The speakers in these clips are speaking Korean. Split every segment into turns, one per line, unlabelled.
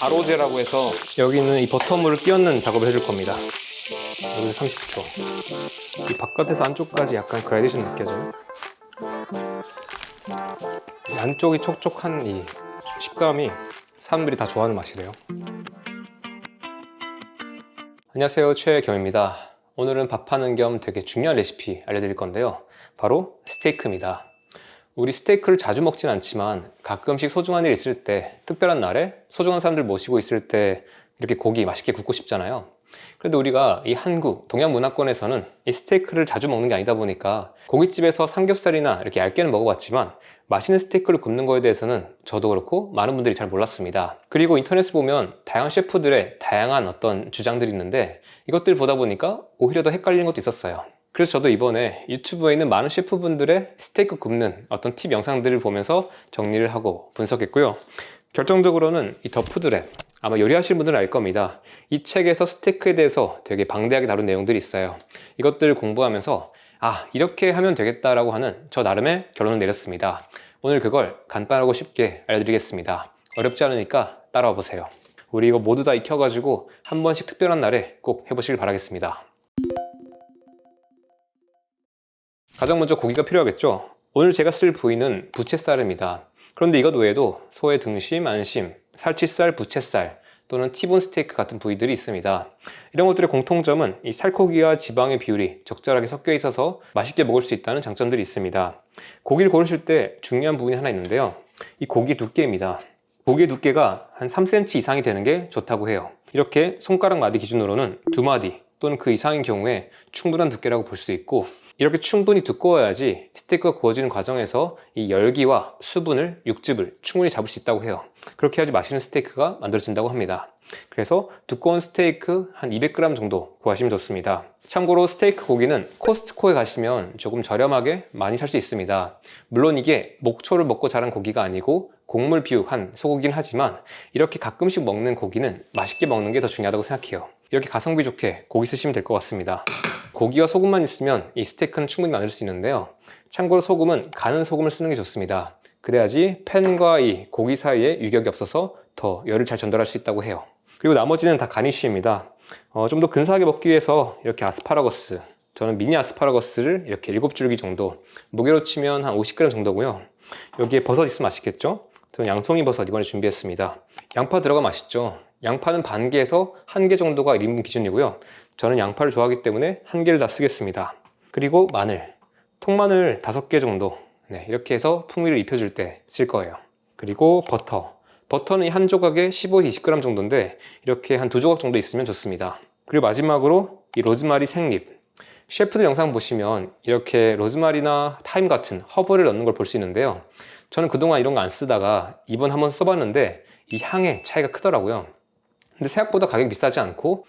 아로제라고 해서 여기는 이 버터물을 끼얹는 작업을 해줄 겁니다. 여기서 30초. 이 바깥에서 안쪽까지 약간 그라데이션 느껴져요. 이 안쪽이 촉촉한 이 식감이 사람들이 다 좋아하는 맛이래요. 안녕하세요, 최경입니다. 오늘은 밥하는 겸 되게 중요한 레시피 알려드릴 건데요, 바로 스테이크입니다. 우리 스테이크를 자주 먹진 않지만 가끔씩 소중한 일 있을 때, 특별한 날에 소중한 사람들 모시고 있을 때 이렇게 고기 맛있게 굽고 싶잖아요. 그런데 우리가 이 한국, 동양 문화권에서는 이 스테이크를 자주 먹는 게 아니다 보니까 고깃집에서 삼겹살이나 이렇게 얇게는 먹어봤지만 맛있는 스테이크를 굽는 거에 대해서는 저도 그렇고 많은 분들이 잘 몰랐습니다. 그리고 인터넷에 보면 다양한 셰프들의 다양한 어떤 주장들이 있는데 이것들 보다 보니까 오히려 더 헷갈리는 것도 있었어요. 그래서 저도 이번에 유튜브에 있는 많은 셰프분들의 스테이크 굽는 어떤 팁 영상들을 보면서 정리를 하고 분석했고요. 결정적으로는 이 더 푸드랩, 아마 요리하시는 분들은 알 겁니다. 이 책에서 스테이크에 대해서 되게 방대하게 다룬 내용들이 있어요. 이것들을 공부하면서 이렇게 하면 되겠다라고 하는 저 나름의 결론을 내렸습니다. 오늘 그걸 간단하고 쉽게 알려드리겠습니다. 어렵지 않으니까 따라와 보세요. 우리 이거 모두 다 익혀가지고 한 번씩 특별한 날에 꼭 해보시길 바라겠습니다. 가장 먼저 고기가 필요하겠죠. 오늘 제가 쓸 부위는 부채살입니다. 그런데 이것 외에도 소의 등심, 안심, 살치살, 부채살 또는 티본 스테이크 같은 부위들이 있습니다. 이런 것들의 공통점은 이 살코기와 지방의 비율이 적절하게 섞여 있어서 맛있게 먹을 수 있다는 장점들이 있습니다. 고기를 고르실 때 중요한 부분이 하나 있는데요, 이 고기 두께입니다. 고기의 두께가 한 3cm 이상이 되는 게 좋다고 해요. 이렇게 손가락 마디 기준으로는 2마디 또는 그 이상인 경우에 충분한 두께라고 볼 수 있고, 이렇게 충분히 두꺼워야지 스테이크가 구워지는 과정에서 이 열기와 수분을, 육즙을 충분히 잡을 수 있다고 해요. 그렇게 해야지 맛있는 스테이크가 만들어진다고 합니다. 그래서 두꺼운 스테이크 한 200g 정도 구하시면 좋습니다. 참고로 스테이크 고기는 코스트코에 가시면 조금 저렴하게 많이 살 수 있습니다. 물론 이게 목초를 먹고 자란 고기가 아니고 곡물 비육한 소고기긴 하지만 이렇게 가끔씩 먹는 고기는 맛있게 먹는 게 더 중요하다고 생각해요. 이렇게 가성비 좋게 고기 쓰시면 될 것 같습니다. 고기와 소금만 있으면 이 스테이크는 충분히 만들 수 있는데요, 참고로 소금은 가는 소금을 쓰는 게 좋습니다. 그래야지 팬과 이 고기 사이에 유격이 없어서 더 열을 잘 전달할 수 있다고 해요. 그리고 나머지는 다 가니쉬입니다. 좀 더 근사하게 먹기 위해서 이렇게 아스파라거스, 저는 미니 아스파라거스를 이렇게 7줄기 정도, 무게로 치면 한 50g 정도고요. 여기에 버섯 있으면 맛있겠죠? 저는 양송이 버섯 이번에 준비했습니다. 양파 들어가 맛있죠? 양파는 반 개에서 1개 정도가 1인분 기준이고요. 저는 양파를 좋아하기 때문에 1개를 다 쓰겠습니다. 그리고 마늘, 통마늘 5개 정도, 이렇게 해서 풍미를 입혀줄 때 쓸 거예요. 그리고 버터는 한 조각에 15에서 20g 정도인데 이렇게 한 2조각 정도 있으면 좋습니다. 그리고 마지막으로 이 로즈마리 생잎, 셰프들 영상 보시면 이렇게 로즈마리나 타임 같은 허브를 넣는 걸 볼 수 있는데요, 저는 그동안 이런 거 안 쓰다가 이번 한번 써봤는데 이 향의 차이가 크더라고요. 근데 생각보다 가격이 비싸지 않고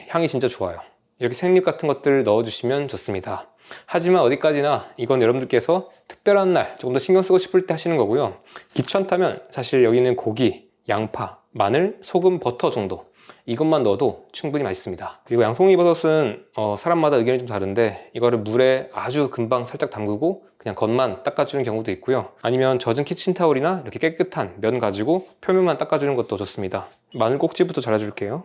향이 진짜 좋아요. 이렇게 생잎 같은 것들 넣어주시면 좋습니다. 하지만 어디까지나 이건 여러분들께서 특별한 날 조금 더 신경 쓰고 싶을 때 하시는 거고요. 귀찮다면 사실 여기는 고기, 양파, 마늘, 소금, 버터 정도, 이것만 넣어도 충분히 맛있습니다. 그리고 양송이 버섯은 사람마다 의견이 좀 다른데 이거를 물에 아주 금방 살짝 담그고 그냥 겉만 닦아주는 경우도 있고요, 아니면 젖은 키친타올이나 이렇게 깨끗한 면 가지고 표면만 닦아주는 것도 좋습니다. 마늘 꼭지부터 잘라줄게요.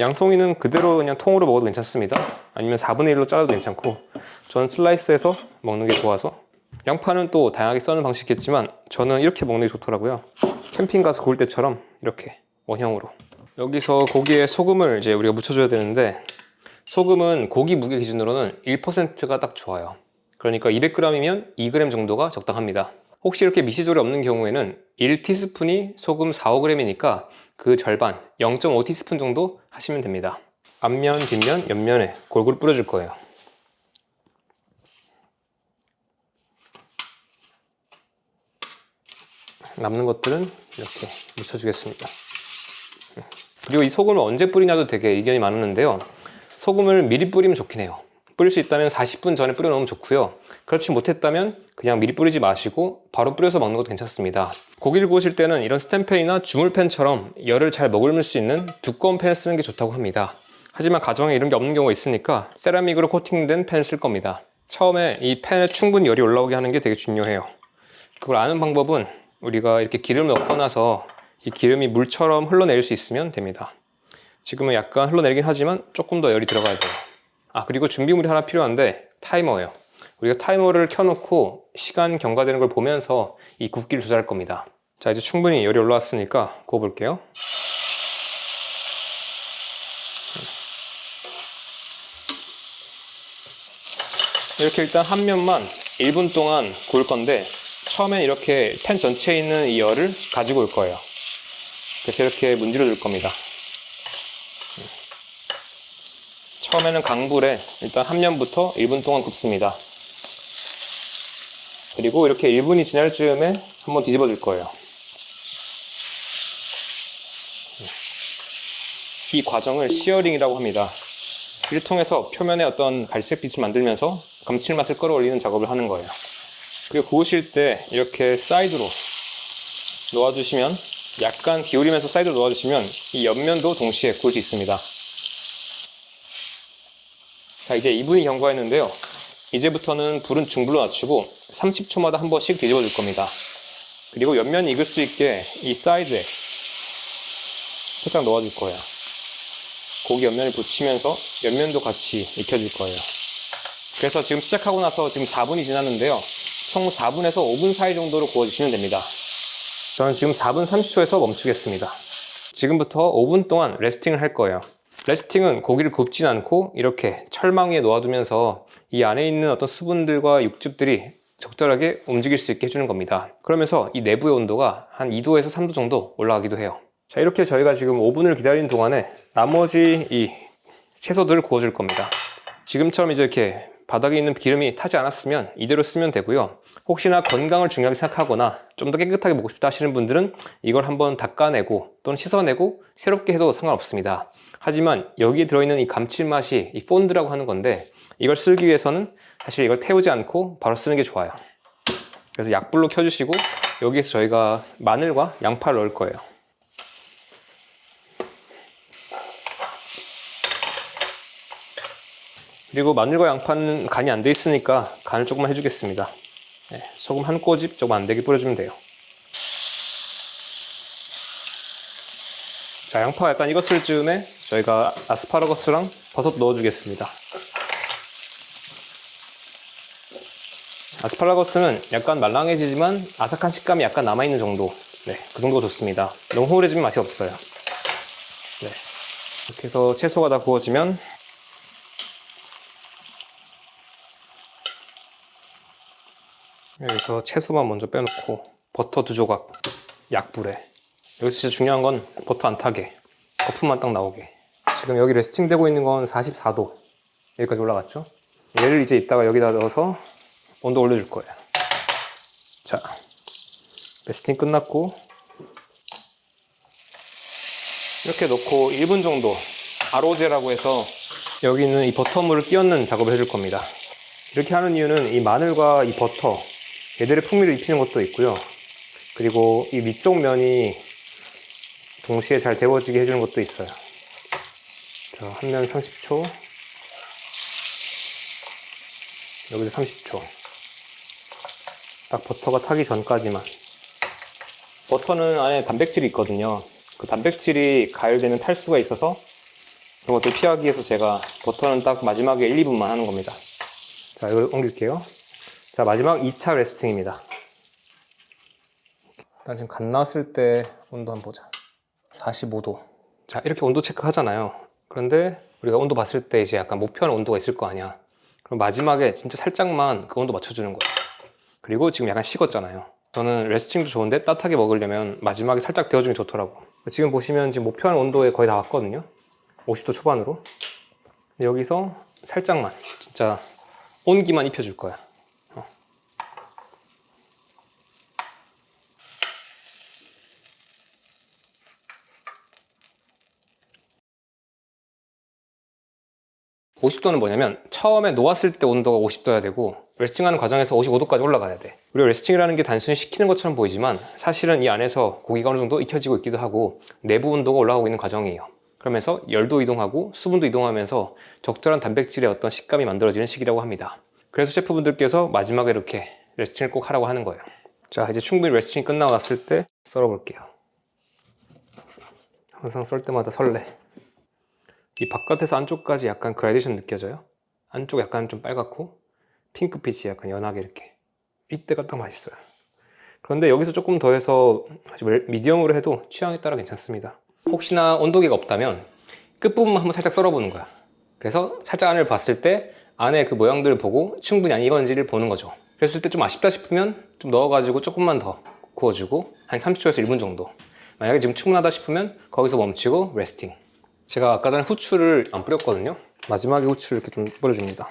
양송이는 그대로 그냥 통으로 먹어도 괜찮습니다. 아니면 4분의 1로 잘라도 괜찮고, 저는 슬라이스해서 먹는 게 좋아서. 양파는 또 다양하게 써는 방식이겠지만 저는 이렇게 먹는 게 좋더라고요. 캠핑 가서 구울 때처럼 이렇게 원형으로. 여기서 고기에 소금을 이제 우리가 묻혀줘야 되는데, 소금은 고기 무게 기준으로는 1%가 딱 좋아요. 그러니까 200g이면 2g 정도가 적당합니다. 혹시 이렇게 미시졸이 없는 경우에는 1티스푼이 소금 4, 5g이니까 그 절반 0.5티스푼 정도 하시면 됩니다. 앞면, 뒷면, 옆면에 골고루 뿌려줄 거예요. 남는 것들은 이렇게 묻혀주겠습니다. 그리고 이 소금을 언제 뿌리냐도 되게 의견이 많았는데요, 소금을 미리 뿌리면 좋긴 해요. 뿌릴 수 있다면 40분 전에 뿌려 놓으면 좋고요, 그렇지 못했다면 그냥 미리 뿌리지 마시고 바로 뿌려서 먹는 것도 괜찮습니다. 고기를 구우실 때는 이런 스텐팬이나 주물팬처럼 열을 잘 머금을 수 있는 두꺼운 팬을 쓰는 게 좋다고 합니다. 하지만 가정에 이런 게 없는 경우가 있으니까 세라믹으로 코팅된 팬을 쓸 겁니다. 처음에 이 팬에 충분히 열이 올라오게 하는 게 되게 중요해요. 그걸 아는 방법은 우리가 이렇게 기름을 넣고 나서 이 기름이 물처럼 흘러내릴 수 있으면 됩니다. 지금은 약간 흘러내리긴 하지만 조금 더 열이 들어가야 돼요. 그리고 준비물이 하나 필요한데 타이머예요. 우리가 타이머를 켜놓고 시간 경과되는 걸 보면서 이 굽기를 조절할 겁니다. 자, 이제 충분히 열이 올라왔으니까 구워볼게요. 이렇게 일단 한 면만 1분 동안 구울 건데 처음엔 이렇게 팬 전체에 있는 이 열을 가지고 올 거예요. 그래서 이렇게 문질러 줄 겁니다. 처음에는 강불에 일단 한 면부터 1분 동안 굽습니다. 그리고 이렇게 1분이 지날 즈음에 한번 뒤집어 줄 거예요. 이 과정을 시어링이라고 합니다. 이를 통해서 표면에 어떤 갈색빛을 만들면서 감칠맛을 끌어올리는 작업을 하는 거예요. 그리고 구우실 때 이렇게 사이드로 놓아주시면, 약간 기울이면서 사이드로 놓아주시면 이 옆면도 동시에 구울 수 있습니다. 자, 이제 2분이 경과했는데요. 이제부터는 불은 중불로 낮추고 30초마다 한 번씩 뒤집어 줄 겁니다. 그리고 옆면이 익을 수 있게 이 사이드에 살짝 넣어줄 거예요. 고기 옆면을 붙이면서 옆면도 같이 익혀줄 거예요. 그래서 지금 시작하고 나서 지금 4분이 지났는데요. 총 4분에서 5분 사이 정도로 구워주시면 됩니다. 저는 지금 4분 30초에서 멈추겠습니다. 지금부터 5분 동안 레스팅을 할 거예요. 레스팅은 고기를 굽진 않고 이렇게 철망 위에 놓아두면서 이 안에 있는 어떤 수분들과 육즙들이 적절하게 움직일 수 있게 해주는 겁니다. 그러면서 이 내부의 온도가 한 2도에서 3도 정도 올라가기도 해요. 자, 이렇게 저희가 지금 5분을 기다리는 동안에 나머지 이 채소들을 구워줄 겁니다. 지금처럼 이제 이렇게 바닥에 있는 기름이 타지 않았으면 이대로 쓰면 되고요. 혹시나 건강을 중요하게 생각하거나 좀 더 깨끗하게 먹고 싶다 하시는 분들은 이걸 한번 닦아내고 또는 씻어내고 새롭게 해도 상관없습니다. 하지만 여기에 들어있는 이 감칠맛이 이 폰드라고 하는 건데, 이걸 쓰기 위해서는 사실 이걸 태우지 않고 바로 쓰는 게 좋아요. 그래서 약불로 켜주시고 여기에서 저희가 마늘과 양파를 넣을 거예요. 그리고 마늘과 양파는 간이 안 돼 있으니까 간을 조금만 해주겠습니다. 네, 소금 한 꼬집 조금 안 되게 뿌려주면 돼요. 자, 양파가 약간 익었을 즈음에 저희가 아스파라거스랑 버섯 넣어주겠습니다. 아스파라거스는 약간 말랑해지지만 아삭한 식감이 약간 남아있는 정도. 네, 그 정도가 좋습니다. 너무 흐물해지면 맛이 없어요. 네, 이렇게 해서 채소가 다 구워지면 여기서 채소만 먼저 빼놓고 버터 2조각 약불에, 여기서 진짜 중요한 건 버터 안 타게, 거품만 딱 나오게. 지금 여기 레스팅 되고 있는 건 44도 여기까지 올라갔죠. 얘를 이제 이따가 여기다 넣어서 온도 올려줄 거예요. 자, 레스팅 끝났고 이렇게 넣고 1분 정도 아로제라고 해서 여기 있는 이 버터물을 끼얹는 작업을 해줄 겁니다. 이렇게 하는 이유는 이 마늘과 이 버터, 얘들의 풍미를 입히는 것도 있고요. 그리고 이 위쪽 면이 동시에 잘 데워지게 해주는 것도 있어요. 자, 한 면 30초, 여기도 30초. 딱 버터가 타기 전까지만. 버터는 안에 단백질이 있거든요. 그 단백질이 가열되는 탈수가 있어서 그런 것들 피하기 위해서 제가 버터는 딱 마지막에 1, 2분만 하는 겁니다. 자, 이걸 옮길게요. 자, 마지막 2차 레스팅입니다. 일단 지금 갓 나왔을 때 온도 한번 보자. 45도. 자, 이렇게 온도 체크 하잖아요. 그런데 우리가 온도 봤을 때 이제 약간 목표하는 온도가 있을 거 아니야. 그럼 마지막에 진짜 살짝만 그 온도 맞춰주는 거예요. 그리고 지금 약간 식었잖아요. 저는 레스팅도 좋은데 따뜻하게 먹으려면 마지막에 살짝 데워주는 게 좋더라고. 지금 보시면 지금 목표하는 온도에 거의 다 왔거든요. 50도 초반으로. 근데 여기서 살짝만 진짜 온기만 입혀줄 거야. 50도는 뭐냐면 처음에 놓았을 때 온도가 50도여야 되고 레스팅하는 과정에서 55도까지 올라가야 돼. 우리가 레스팅이라는 게 단순히 식히는 것처럼 보이지만 사실은 이 안에서 고기가 어느 정도 익혀지고 있기도 하고 내부 온도가 올라가고 있는 과정이에요. 그러면서 열도 이동하고 수분도 이동하면서 적절한 단백질의 어떤 식감이 만들어지는 시기라고 합니다. 그래서 셰프분들께서 마지막에 이렇게 레스팅을 꼭 하라고 하는 거예요. 자, 이제 충분히 레스팅이 끝나고 났을 때 썰어 볼게요. 항상 썰 때마다 설레. 이 바깥에서 안쪽까지 약간 그라데이션 느껴져요? 안쪽 약간 좀 빨갛고 핑크빛이 약간 연하게 이렇게. 이때가 딱 맛있어요. 그런데 여기서 조금 더 해서 미디엄으로 해도 취향에 따라 괜찮습니다. 혹시나 온도계가 없다면 끝부분만 한번 살짝 썰어보는 거야. 그래서 살짝 안을 봤을 때 안에 그 모양들을 보고 충분히 안 익었는지를 보는 거죠. 그랬을 때 좀 아쉽다 싶으면 좀 넣어가지고 조금만 더 구워주고 한 30초에서 1분 정도. 만약에 지금 충분하다 싶으면 거기서 멈추고 레스팅. 제가 아까 전에 후추를 안 뿌렸거든요. 마지막에 후추를 이렇게 좀 뿌려줍니다.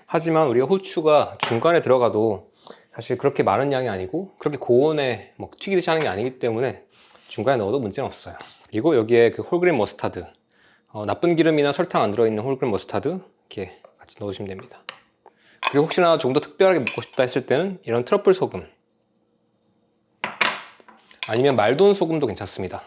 하지만 우리가 후추가 중간에 들어가도 사실 그렇게 많은 양이 아니고 그렇게 고온에 뭐 튀기듯이 하는 게 아니기 때문에 중간에 넣어도 문제는 없어요. 그리고 여기에 그 홀그레인 머스타드, 나쁜 기름이나 설탕 안 들어있는 홀그레인 머스타드 이렇게 같이 넣으시면 됩니다. 그리고 혹시나 조금 더 특별하게 먹고 싶다 했을 때는 이런 트러플 소금 아니면 말돈 소금도 괜찮습니다.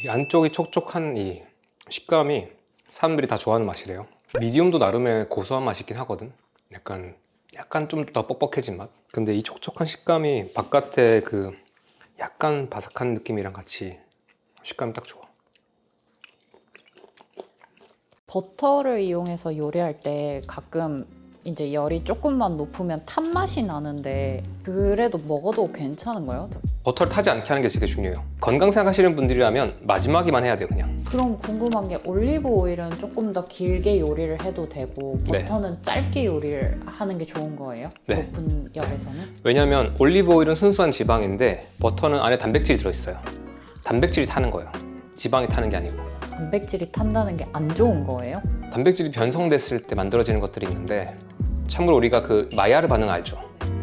이 안쪽이 촉촉한 이 식감이 사람들이 다 좋아하는 맛이래요. 미디움도 나름의 고소한 맛이 있긴 하거든. 약간 좀 더 뻑뻑해진 맛. 근데 이 촉촉한 식감이 바깥에 그 약간 바삭한 느낌이랑 같이 식감이 딱 좋아.
버터를 이용해서 요리할 때 가끔 이제 열이 조금만 높으면 탄 맛이 나는데 그래도 먹어도 괜찮은가요?
버터를 타지 않게 하는 게 되게 중요해요. 건강 생각하시는 분들이라면 마지막에만 해야 돼요, 그냥.
그럼 궁금한 게 올리브 오일은 조금 더 길게 요리를 해도 되고 버터는 짧게 요리를 하는 게 좋은 거예요?
네.
높은 열에서는?
왜냐면 올리브 오일은 순수한 지방인데 버터는 안에 단백질이 들어있어요. 단백질이 타는 거예요. 지방이 타는 게 아니고.
단백질이 탄다는 게 안 좋은 거예요?
단백질이 변성됐을 때 만들어지는 것들이 있는데 참고로 우리가 그 마이야르 반응 알죠?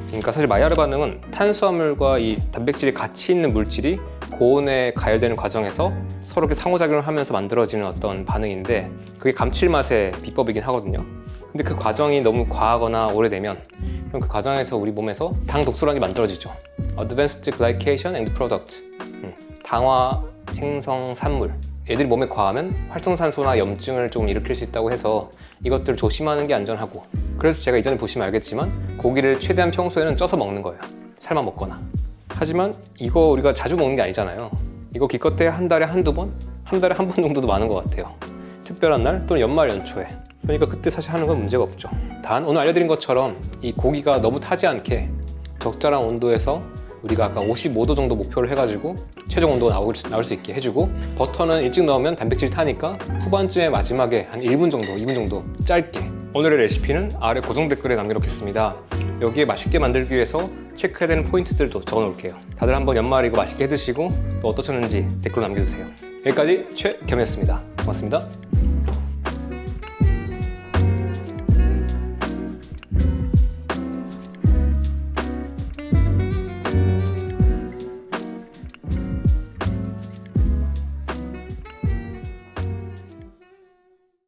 그러니까 사실 마이야르 반응은 탄수화물과 이 단백질이 같이 있는 물질이 고온에 가열되는 과정에서 서로 이렇게 상호작용을 하면서 만들어지는 어떤 반응인데 그게 감칠맛의 비법이긴 하거든요. 근데 그 과정이 너무 과하거나 오래되면 그럼 그 과정에서 우리 몸에서 당 독소라는 게 만들어지죠. Advanced Glycation and Product, 당화 생성 산물. 애들이 몸에 과하면 활성산소나 염증을 조금 일으킬 수 있다고 해서 이것들을 조심하는 게 안전하고, 그래서 제가 이전에 보시면 알겠지만 고기를 최대한 평소에는 쪄서 먹는 거예요. 삶아 먹거나. 하지만 이거 우리가 자주 먹는 게 아니잖아요. 이거 기껏해 한 달에 한두 번? 한 달에 한 번 정도도 많은 것 같아요. 특별한 날 또는 연말 연초에. 그러니까 그때 사실 하는 건 문제가 없죠. 단 오늘 알려드린 것처럼 이 고기가 너무 타지 않게 적절한 온도에서 우리가 아까 55도 정도 목표를 해가지고 최종 온도가 나올 수 있게 해주고, 버터는 일찍 넣으면 단백질이 타니까 후반쯤에 마지막에 한 1분 정도, 2분 정도 짧게. 오늘의 레시피는 아래 고정 댓글에 남겨놓겠습니다. 여기에 맛있게 만들기 위해서 체크해야 되는 포인트들도 적어놓을게요. 다들 한번 연말 이거 맛있게 해드시고 또 어떠셨는지 댓글로 남겨주세요. 여기까지 최겸이었습니다. 고맙습니다.